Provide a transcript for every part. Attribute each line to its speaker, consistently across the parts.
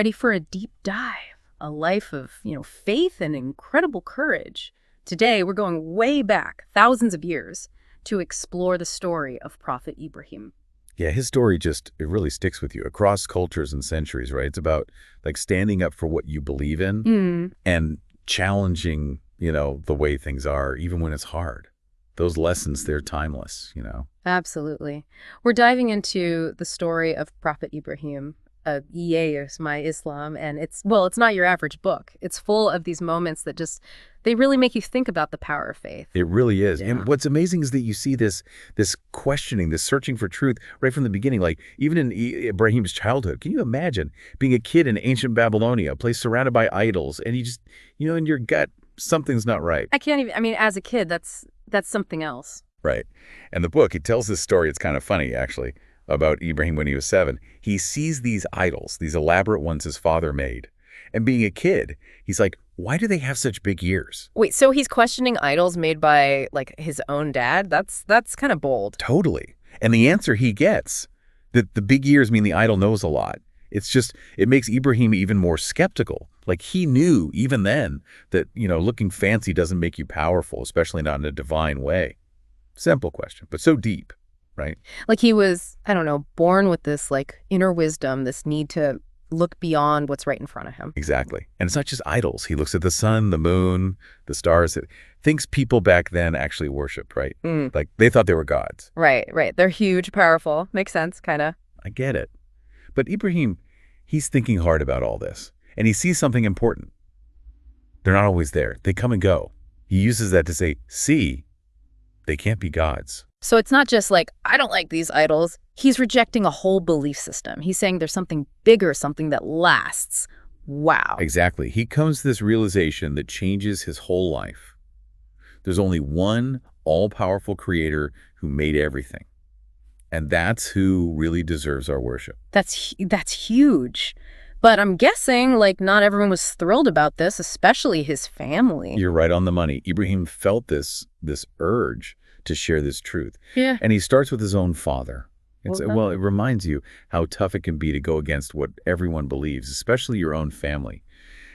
Speaker 1: ready for a deep dive, a life of, faith and incredible courage. Today, we're going way back, thousands of years, to explore the story of Prophet Ibrahim.
Speaker 2: Yeah, his story it really sticks with you across cultures and centuries, right? It's about like standing up for what you believe in and challenging, the way things are, even when it's hard. Those lessons, they're timeless.
Speaker 1: Absolutely. We're diving into the story of Prophet Ibrahim, is my Islam, and it's not your average book. It's full of these moments that they really make you think about the power of faith.
Speaker 2: It really is.
Speaker 1: Yeah.
Speaker 2: And what's amazing is that you see this questioning, this searching for truth right from the beginning, like even in Ibrahim's childhood. Can you imagine being a kid in ancient Babylonia, a place surrounded by idols, and you just, in your gut, something's not right.
Speaker 1: I can't even, as a kid, that's something else.
Speaker 2: Right. And the book, it tells this story, it's kind of funny, actually, about Ibrahim when he was 7. He sees these idols, these elaborate ones his father made. And being a kid, he's like, why do they have such big ears?
Speaker 1: Wait, so he's questioning idols made by, his own dad? That's kind of bold.
Speaker 2: Totally. And the answer he gets, that the big ears mean the idol knows a lot. It makes Ibrahim even more skeptical. Like he knew even then that, looking fancy doesn't make you powerful, especially not in a divine way. Simple question, but so deep, right?
Speaker 1: Like he was, born with this inner wisdom, this need to look beyond what's right in front of him.
Speaker 2: Exactly. And it's not just idols. He looks at the sun, the moon, the stars, things people back then actually worshiped, right? Like they thought they were gods.
Speaker 1: Right. They're huge, powerful. Makes sense, kind of.
Speaker 2: I get it. But Ibrahim, he's thinking hard about all this. And he sees something important. They're not always there. They come and go. He uses that to say, see, they can't be gods.
Speaker 1: So it's not just I don't like these idols. He's rejecting a whole belief system. He's saying there's something bigger, something that lasts. Wow.
Speaker 2: Exactly. He comes to this realization that changes his whole life. There's only one all-powerful creator who made everything. And that's who really deserves our worship.
Speaker 1: That's huge. But I'm guessing, not everyone was thrilled about this, especially his family.
Speaker 2: You're right on the money. Ibrahim felt this urge to share this truth.
Speaker 1: Yeah.
Speaker 2: And he starts with his own father. It
Speaker 1: Well,
Speaker 2: reminds you how tough it can be to go against what everyone believes, especially your own family.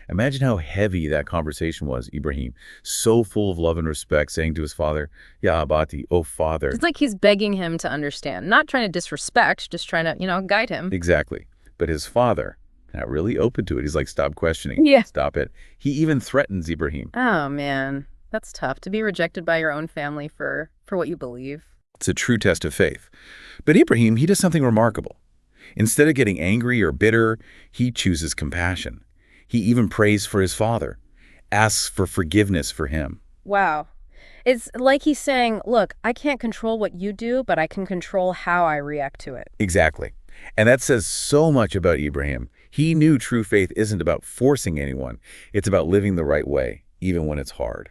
Speaker 2: Imagine how heavy that conversation was, Ibrahim, so full of love and respect, saying to his father, Ya Abati, oh father.
Speaker 1: It's like he's begging him to understand, not trying to disrespect, just trying to, guide him.
Speaker 2: Exactly. But his father, not really open to it. He's like, stop questioning.
Speaker 1: Yeah.
Speaker 2: Stop it. He even threatens Ibrahim.
Speaker 1: Oh, man. That's tough, to be rejected by your own family for what you believe.
Speaker 2: It's a true test of faith. But Ibrahim, he does something remarkable. Instead of getting angry or bitter, he chooses compassion. He even prays for his father, asks for forgiveness for him.
Speaker 1: Wow. It's like he's saying, look, I can't control what you do, but I can control how I react to it.
Speaker 2: Exactly. And that says so much about Ibrahim. He knew true faith isn't about forcing anyone. It's about living the right way, even when it's hard.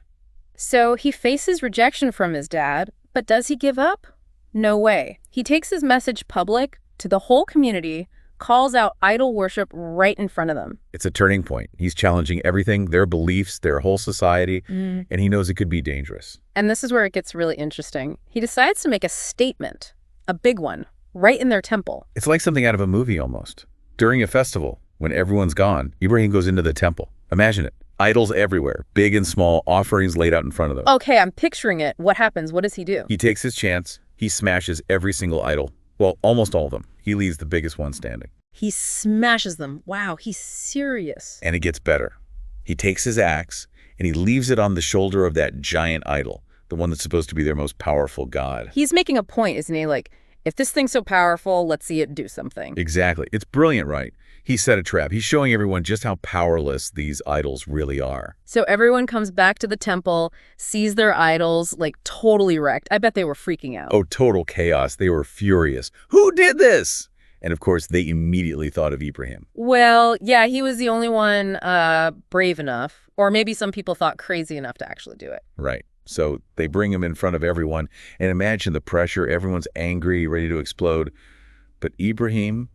Speaker 1: So he faces rejection from his dad, but does he give up? No way. He takes his message public to the whole community, calls out idol worship right in front of them.
Speaker 2: It's a turning point. He's challenging everything, their beliefs, their whole society, and he knows it could be dangerous.
Speaker 1: And this is where it gets really interesting. He decides to make a statement, a big one, right in their temple.
Speaker 2: It's like something out of a movie almost. During a festival, when everyone's gone, Ibrahim goes into the temple. Imagine it. Idols everywhere, big and small, offerings laid out in front of them.
Speaker 1: Okay, I'm picturing it. What happens? What does he do?
Speaker 2: He takes his chance. He smashes every single idol. Well, almost all of them. He leaves the biggest one standing.
Speaker 1: He smashes them. Wow, he's serious.
Speaker 2: And it gets better. He takes his axe and he leaves it on the shoulder of that giant idol, the one that's supposed to be their most powerful god.
Speaker 1: He's making a point, isn't he? If this thing's so powerful, let's see it do something.
Speaker 2: Exactly. It's brilliant, right? He set a trap. He's showing everyone just how powerless these idols really are.
Speaker 1: So everyone comes back to the temple, sees their idols, totally wrecked. I bet they were freaking out.
Speaker 2: Oh, total chaos. They were furious. Who did this? And of course, they immediately thought of Ibrahim.
Speaker 1: Well, yeah, he was the only one brave enough, or maybe some people thought crazy enough to actually do it.
Speaker 2: Right. So they bring him in front of everyone, and imagine the pressure. Everyone's angry, ready to explode. But Ibrahim,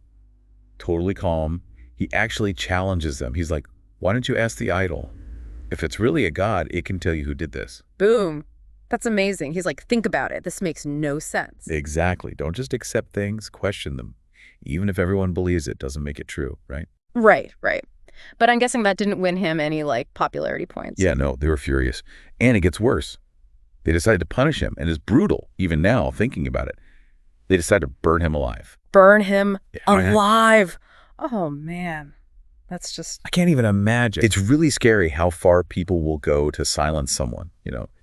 Speaker 2: totally calm, he actually challenges them. He's like, why don't you ask the idol? If it's really a god, it can tell you who did this.
Speaker 1: Boom. That's amazing. He's like, think about it. This makes no sense.
Speaker 2: Exactly. Don't just accept things, question them. Even if everyone believes it, doesn't make it true, right?
Speaker 1: Right, right. But I'm guessing that didn't win him any, like, popularity points.
Speaker 2: Yeah, no, they were furious. And it gets worse. They decided to punish him, and it's brutal, even now, thinking about it. They decided to burn him alive.
Speaker 1: Burn him
Speaker 2: Yeah,
Speaker 1: alive. Oh, man. That's just...
Speaker 2: I can't even imagine. It's really scary how far people will go to silence someone,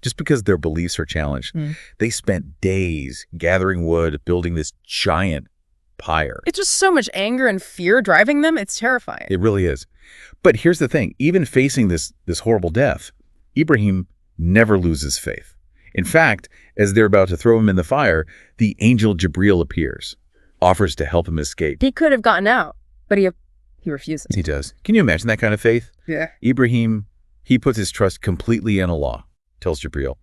Speaker 2: just because their beliefs are challenged. They spent days gathering wood, building this giant pyre.
Speaker 1: It's just so much anger and fear driving them. It's terrifying.
Speaker 2: It really is. But here's the thing. Even facing this horrible death, Ibrahim never loses faith. In fact, as they're about to throw him in the fire, the angel Jibril appears, offers to help him escape.
Speaker 1: He could have gotten out, but he refuses.
Speaker 2: He does. Can you imagine that kind of faith?
Speaker 1: Yeah.
Speaker 2: Ibrahim, he puts his trust completely in Allah, tells Jibril,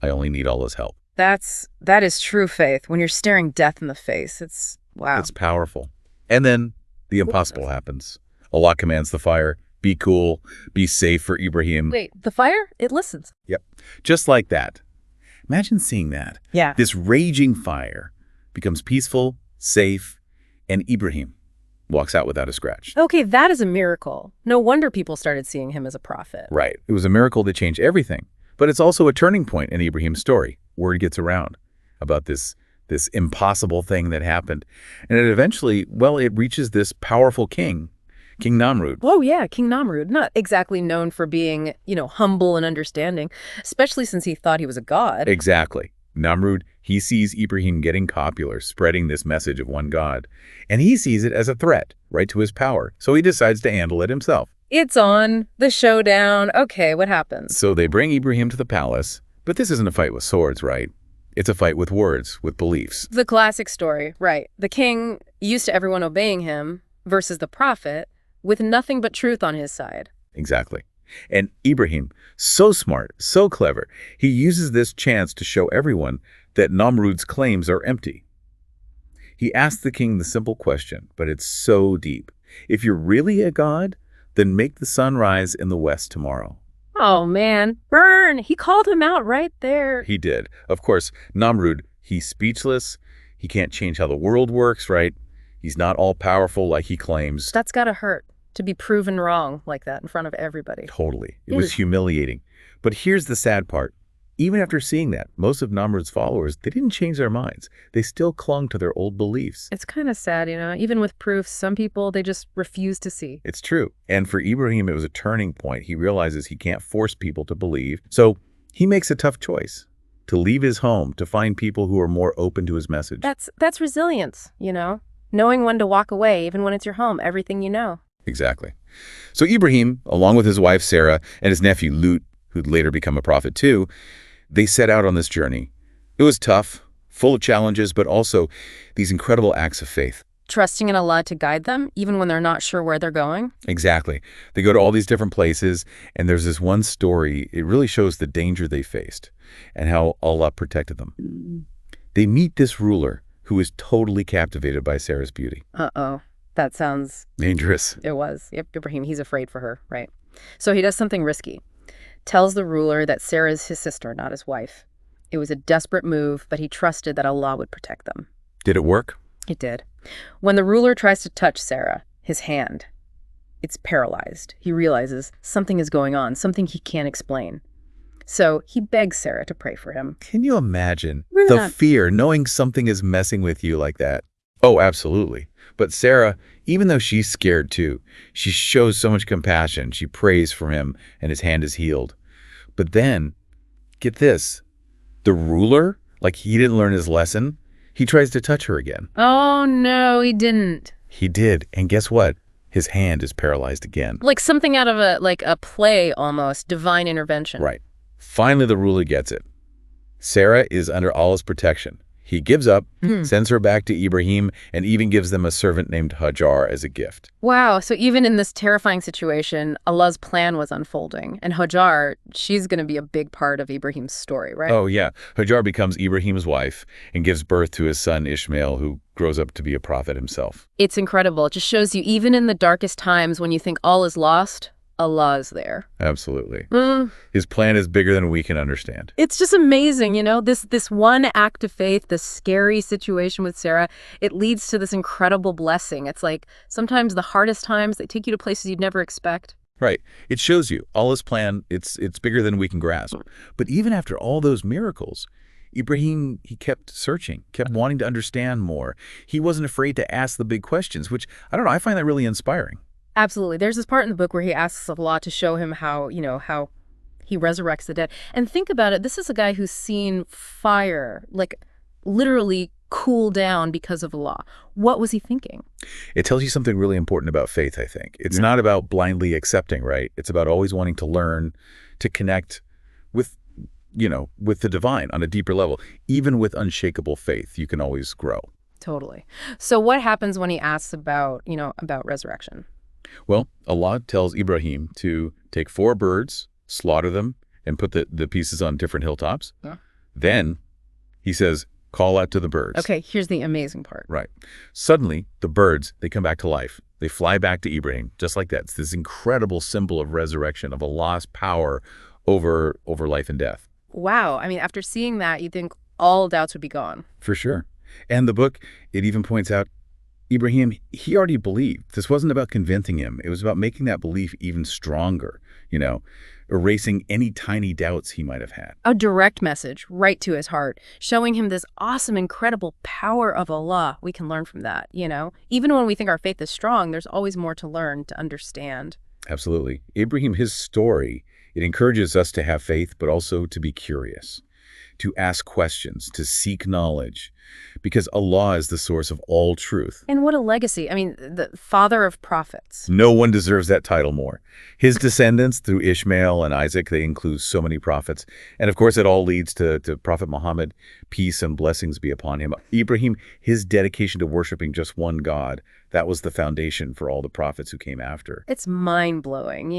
Speaker 2: I only need Allah's help.
Speaker 1: That is true faith. When you're staring death in the face, it's, wow.
Speaker 2: It's powerful. And then the impossible happens. Allah commands the fire, be cool, be safe for Ibrahim.
Speaker 1: Wait, the fire? It listens.
Speaker 2: Yep. Just like that. Imagine seeing that.
Speaker 1: Yeah.
Speaker 2: This raging fire becomes peaceful, safe, and Ibrahim walks out without a scratch.
Speaker 1: Okay, that is a miracle. No wonder people started seeing him as a prophet.
Speaker 2: Right. It was a miracle that changed everything. But it's also a turning point in Ibrahim's story. Word gets around about this impossible thing that happened. And it eventually, it reaches this powerful king, King Namrud.
Speaker 1: Oh, yeah, King Namrud. Not exactly known for being, humble and understanding, especially since he thought he was a god.
Speaker 2: Exactly. Namrud, he sees Ibrahim getting popular, spreading this message of one God, and he sees it as a threat, right, to his power. So he decides to handle it himself.
Speaker 1: It's on, the showdown. Okay, what happens?
Speaker 2: So they bring Ibrahim to the palace, but this isn't a fight with swords, right? It's a fight with words, with beliefs.
Speaker 1: The classic story, right. The king, used to everyone obeying him, versus the prophet, with nothing but truth on his side.
Speaker 2: Exactly. And Ibrahim, so smart, so clever, he uses this chance to show everyone that Namrud's claims are empty. He asks the king the simple question, but it's so deep. If you're really a god, then make the sun rise in the west tomorrow.
Speaker 1: Oh, man. Burn! He called him out right there.
Speaker 2: He did. Of course, Namrud, he's speechless. He can't change how the world works, right? He's not all-powerful like he claims.
Speaker 1: That's gotta hurt, to be proven wrong like that in front of everybody.
Speaker 2: Totally. It was humiliating. But here's the sad part. Even after seeing that, most of Namrud's followers, they didn't change their minds. They still clung to their old beliefs.
Speaker 1: It's kind of sad, even with proof, some people, they just refuse to see.
Speaker 2: It's true. And for Ibrahim, it was a turning point. He realizes he can't force people to believe. So he makes a tough choice to leave his home, to find people who are more open to his message.
Speaker 1: That's resilience, knowing when to walk away, even when it's your home, everything you know.
Speaker 2: Exactly. So Ibrahim, along with his wife Sarah and his nephew Lut, who'd later become a prophet too, they set out on this journey. It was tough, full of challenges, but also these incredible acts of faith.
Speaker 1: Trusting in Allah to guide them, even when they're not sure where they're going?
Speaker 2: Exactly. They go to all these different places, and there's this one story. It really shows the danger they faced and how Allah protected them. They meet this ruler who is totally captivated by Sarah's beauty.
Speaker 1: Uh-oh. That sounds...
Speaker 2: dangerous.
Speaker 1: It was. Yep, Ibrahim, he's afraid for her, right? So he does something risky. Tells the ruler that Sarah is his sister, not his wife. It was a desperate move, but he trusted that Allah would protect them.
Speaker 2: Did it work?
Speaker 1: It did. When the ruler tries to touch Sarah, his hand, it's paralyzed. He realizes something is going on, something he can't explain. So he begs Sarah to pray for him.
Speaker 2: Can you imagine the fear, knowing something is messing with you like that? Oh, absolutely. But Sarah, even though she's scared too, she shows so much compassion. She prays for him, and his hand is healed. But then, get this, the ruler, like he didn't learn his lesson, he tries to touch her again.
Speaker 1: Oh, no, he didn't.
Speaker 2: He did, and guess what? His hand is paralyzed again.
Speaker 1: Like something out of a play almost, divine intervention.
Speaker 2: Right. Finally, the ruler gets it. Sarah is under Allah's protection. He gives up, sends her back to Ibrahim, and even gives them a servant named Hajar as a gift.
Speaker 1: Wow, so even in this terrifying situation, Allah's plan was unfolding. And Hajar, she's going to be a big part of Ibrahim's story, right?
Speaker 2: Oh, yeah. Hajar becomes Ibrahim's wife and gives birth to his son Ishmael, who grows up to be a prophet himself.
Speaker 1: It's incredible. It just shows you, even in the darkest times when you think all is lost, Allah is there.
Speaker 2: Absolutely.
Speaker 1: Mm.
Speaker 2: His plan is bigger than we can understand.
Speaker 1: It's just amazing, this one act of faith, this scary situation with Sarah, it leads to this incredible blessing. It's like sometimes the hardest times, they take you to places you'd never expect.
Speaker 2: Right. It shows you Allah's plan, it's bigger than we can grasp. But even after all those miracles, Ibrahim, he kept searching, kept wanting to understand more. He wasn't afraid to ask the big questions, which, I don't know, I find that really inspiring.
Speaker 1: Absolutely. There's this part in the book where he asks Allah to show him how he resurrects the dead. And think about it, this is a guy who's seen fire, like, literally cool down because of Allah. What was he thinking?
Speaker 2: It tells you something really important about faith, I think. It's not about blindly accepting, right? It's about always wanting to learn, to connect with, with the divine on a deeper level. Even with unshakable faith, you can always grow.
Speaker 1: Totally. So what happens when he asks about resurrection?
Speaker 2: Well, Allah tells Ibrahim to take 4 birds, slaughter them, and put the pieces on different hilltops.
Speaker 1: Yeah.
Speaker 2: Then he says, call out to the birds.
Speaker 1: Okay, here's the amazing part.
Speaker 2: Right. Suddenly, the birds, they come back to life. They fly back to Ibrahim, just like that. It's this incredible symbol of resurrection, of Allah's power over life and death.
Speaker 1: Wow. I mean, after seeing that, you'd think all doubts would be gone.
Speaker 2: For sure. And the book, it even points out, Ibrahim, he already believed. This wasn't about convincing him. It was about making that belief even stronger, erasing any tiny doubts he might have had.
Speaker 1: A direct message right to his heart, showing him this awesome, incredible power of Allah. We can learn from that, Even when we think our faith is strong, there's always more to learn, to understand.
Speaker 2: Absolutely. Ibrahim, his story, it encourages us to have faith, but also to be curious, to ask questions, to seek knowledge, because Allah is the source of all truth.
Speaker 1: And what a legacy. I mean, the father of prophets.
Speaker 2: No one deserves that title more. His descendants through Ishmael and Isaac, they include so many prophets. And of course, it all leads to Prophet Muhammad, peace and blessings be upon him. Ibrahim, his dedication to worshiping just one God, that was the foundation for all the prophets who came after.
Speaker 1: It's mind-blowing,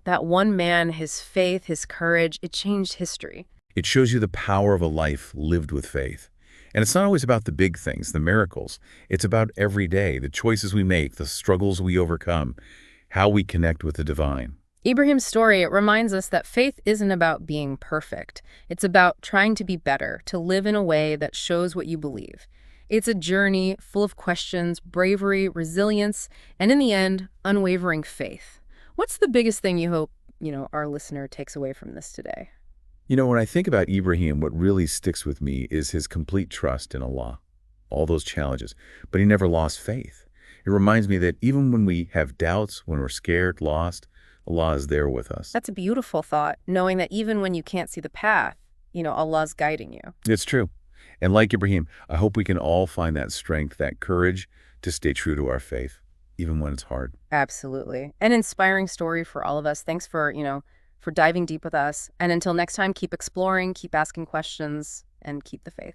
Speaker 1: That one man, his faith, his courage, it changed history.
Speaker 2: It shows you the power of a life lived with faith. And it's not always about the big things, the miracles. It's about every day, the choices we make, the struggles we overcome, how we connect with the divine.
Speaker 1: Ibrahim's story, it reminds us that faith isn't about being perfect. It's about trying to be better, to live in a way that shows what you believe. It's a journey full of questions, bravery, resilience, and in the end, unwavering faith. What's the biggest thing you hope, our listener takes away from this today?
Speaker 2: When I think about Ibrahim, what really sticks with me is his complete trust in Allah, all those challenges, but he never lost faith. It reminds me that even when we have doubts, when we're scared, lost, Allah is there with us.
Speaker 1: That's a beautiful thought, knowing that even when you can't see the path, Allah's guiding you.
Speaker 2: It's true. And like Ibrahim, I hope we can all find that strength, that courage to stay true to our faith, even when it's hard.
Speaker 1: Absolutely. An inspiring story for all of us. Thanks for diving deep with us. And until next time, keep exploring, keep asking questions, and keep the faith.